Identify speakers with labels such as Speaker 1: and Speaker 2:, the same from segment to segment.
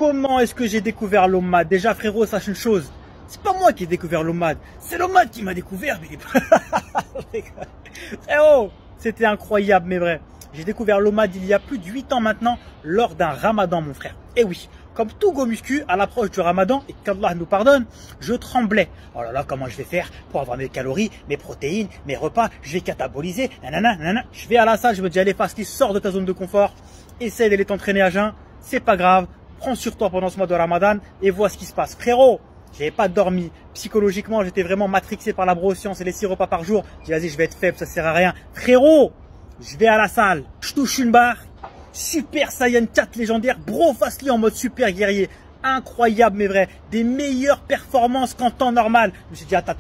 Speaker 1: Comment est-ce que j'ai découvert l'OMAD? Déjà frérot, sache une chose, c'est pas moi qui ai découvert l'OMAD, c'est l'OMAD qui m'a découvert. Mais... frérot, c'était incroyable mais vrai. J'ai découvert l'OMAD il y a plus de 8 ans maintenant, lors d'un ramadan mon frère. Et oui, comme tout go muscu, à l'approche du ramadan, et qu'Allah nous pardonne, je tremblais. Oh là là, comment je vais faire pour avoir mes calories, mes protéines, mes repas, je vais cataboliser, nanana, nanana. Je vais à la salle, je me dis allez Fastly, sors de ta zone de confort, essaye d'aller t'entraîner à jeun, c'est pas grave, prends sur toi pendant ce mois de ramadan et vois ce qui se passe. Frérot, j'avais pas dormi, psychologiquement j'étais vraiment matrixé par la broscience et les 6 repas par jour. Je dis vas-y, je vais être faible, ça sert à rien. Frérot, je vais à la salle, je touche une barre, Super Saiyan 4 légendaire, Bro Fastly en mode super guerrier. Incroyable mais vrai, des meilleures performances qu'en temps normal. Je me suis dit attends.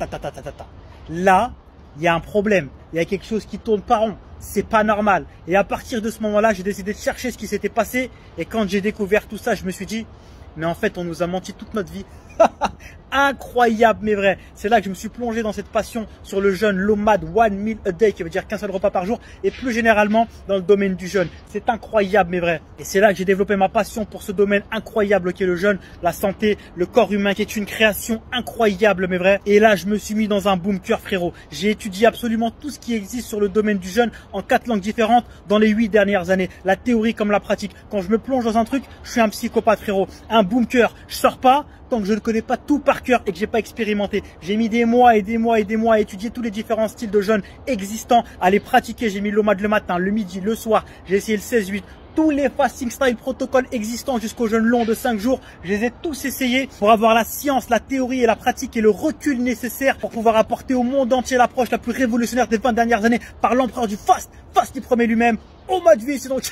Speaker 1: Là, il y a un problème, il y a quelque chose qui tourne pas rond. C'est pas normal. Et à partir de ce moment-là, j'ai décidé de chercher ce qui s'était passé. Et quand j'ai découvert tout ça, je me suis dit, mais en fait, on nous a menti toute notre vie. Incroyable mais vrai. C'est là que je me suis plongé dans cette passion sur le jeûne, l'OMAD, one meal a day, qui veut dire qu'un seul repas par jour, et plus généralement dans le domaine du jeûne. C'est incroyable mais vrai. Et c'est là que j'ai développé ma passion pour ce domaine incroyable qu'est le jeûne, la santé, le corps humain qui est une création incroyable mais vrai. Et là, je me suis mis dans un boom cœur frérot. J'ai étudié absolument tout ce qui existe sur le domaine du jeûne en 4 langues différentes dans les 8 dernières années. La théorie comme la pratique. Quand je me plonge dans un truc, je suis un psychopathe frérot. Un boom cœur. Je sors pas tant que je ne connais pas tout par cœur et que j'ai pas expérimenté. J'ai mis des mois à étudier tous les différents styles de jeûne existants, à les pratiquer. J'ai mis l'OMAD le matin, le midi, le soir. J'ai essayé le 16-8. Tous les fasting style protocoles existants jusqu'au jeûne long de 5 jours, je les ai tous essayés pour avoir la science, la théorie et la pratique et le recul nécessaire pour pouvoir apporter au monde entier l'approche la plus révolutionnaire des 20 dernières années par l'empereur du fast, Fastly promet lui-même. OMAD V, c'est donc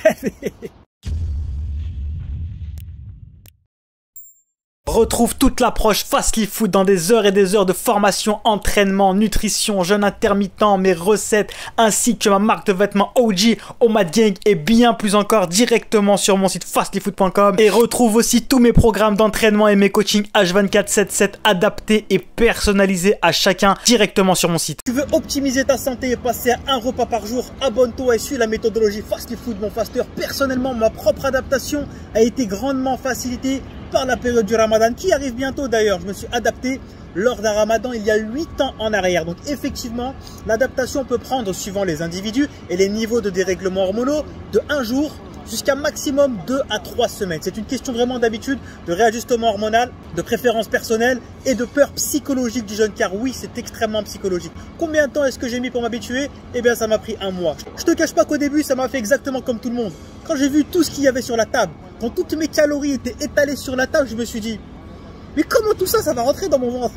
Speaker 1: Retrouve toute l'approche Fastly Food dans des heures et des heures de formation, entraînement, nutrition, jeûne intermittent, mes recettes, ainsi que ma marque de vêtements OG, OMAD Gang et bien plus encore directement sur mon site fastlyfood.com. Et retrouve aussi tous mes programmes d'entraînement et mes coachings H24/7/7 adaptés et personnalisés à chacun directement sur mon site. Tu veux optimiser ta santé et passer à un repas par jour? Abonne-toi et suis la méthodologie Fastly Food, mon faster. Personnellement, ma propre adaptation a été grandement facilitée par la période du ramadan qui arrive bientôt d'ailleurs. Je me suis adapté lors d'un ramadan il y a 8 ans en arrière. Donc effectivement, l'adaptation peut prendre, suivant les individus et les niveaux de dérèglement hormonaux, de 1 jour jusqu'à maximum 2 à 3 semaines. C'est une question vraiment d'habitude, de réajustement hormonal, de préférence personnelle et de peur psychologique du jeûne, car oui, c'est extrêmement psychologique. Combien de temps est-ce que j'ai mis pour m'habituer? Eh bien, ça m'a pris 1 mois. Je te cache pas qu'au début, ça m'a fait exactement comme tout le monde. Quand j'ai vu tout ce qu'il y avait sur la table, quand toutes mes calories étaient étalées sur la table, je me suis dit, mais comment tout ça, ça va rentrer dans mon ventre?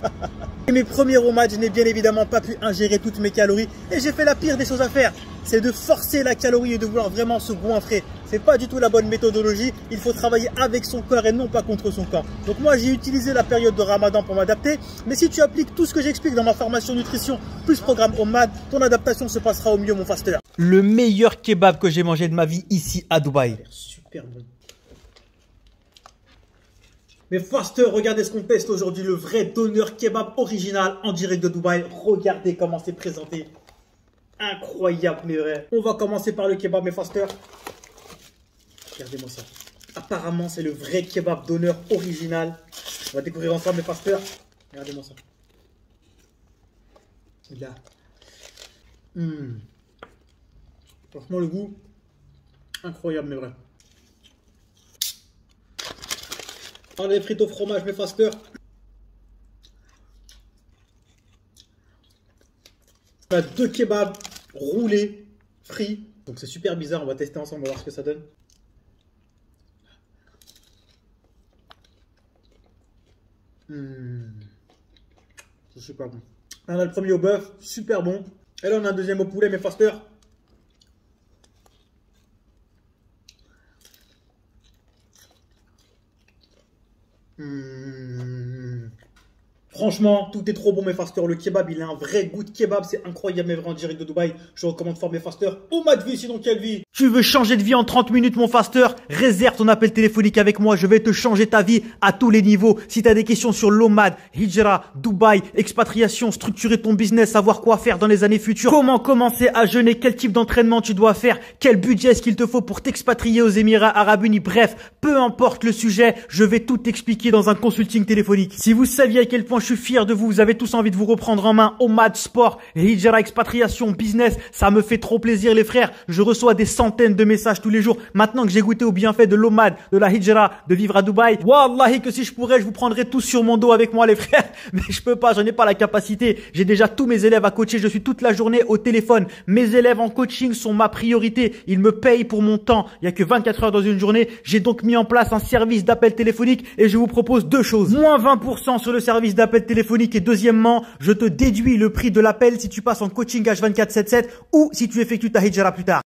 Speaker 1: Et mes premiers OMAD, je n'ai bien évidemment pas pu ingérer toutes mes calories. Et j'ai fait la pire des choses à faire, c'est de forcer la calorie et de vouloir vraiment se goinfrer. C'est pas du tout la bonne méthodologie. Il faut travailler avec son corps et non pas contre son corps. Donc moi, j'ai utilisé la période de ramadan pour m'adapter. Mais si tu appliques tout ce que j'explique dans ma formation nutrition, plus programme OMAD, ton adaptation se passera au mieux, mon faster. Le meilleur kebab que j'ai mangé de ma vie ici à Dubaï. Super bon. Mais faster, regardez ce qu'on teste aujourd'hui, le vrai doner kebab original en direct de Dubaï. Regardez comment c'est présenté. Incroyable mais vrai. On va commencer par le kebab, mes faster. Regardez-moi ça. Apparemment, c'est le vrai kebab doner original. On va découvrir ensemble, mes faster. Regardez-moi ça. Là. Franchement, le goût, incroyable mais vrai. On a les frites au fromage, mes faster. On a 2 kebabs roulés, frits. Donc c'est super bizarre, on va tester ensemble, on va voir ce que ça donne. C'est super bon. On a le premier au bœuf, super bon. Et là on a un deuxième au poulet, mes faster. Franchement, tout est trop bon mes fasteurs. Le kebab, il a un vrai goût de kebab. C'est incroyable mes vrais en direct de Dubaï. Je recommande fort mes fasteurs. Au mat de vie, sinon quelle vie? Tu veux changer de vie en 30 minutes mon faster? Réserve ton appel téléphonique avec moi. Je vais te changer ta vie à tous les niveaux. Si tu as des questions sur l'Omad, Hijra, Dubaï, expatriation, structurer ton business, savoir quoi faire dans les années futures, comment commencer à jeûner, quel type d'entraînement tu dois faire, quel budget est-ce qu'il te faut pour t'expatrier aux Émirats Arabes Unis, bref, peu importe le sujet, je vais tout t'expliquer dans un consulting téléphonique. Si vous saviez à quel point je suis fier de vous, vous avez tous envie de vous reprendre en main, Omad Sport, Hijra, expatriation, business, ça me fait trop plaisir les frères. Je reçois des centaines de messages tous les jours. Maintenant que j'ai goûté au bienfait de l'Omad, de la Hijra, de vivre à Dubaï, wallahi que si je pourrais, je vous prendrais tous sur mon dos avec moi les frères. Mais je peux pas, j'en ai pas la capacité. J'ai déjà tous mes élèves à coacher, je suis toute la journée au téléphone. Mes élèves en coaching sont ma priorité. Ils me payent pour mon temps. Il y a que 24 heures dans une journée. J'ai donc mis en place un service d'appel téléphonique et je vous propose deux choses. Moins 20% sur le service d'appel téléphonique et deuxièmement, je te déduis le prix de l'appel si tu passes en coaching H24/7/7 ou si tu effectues ta Hijra plus tard.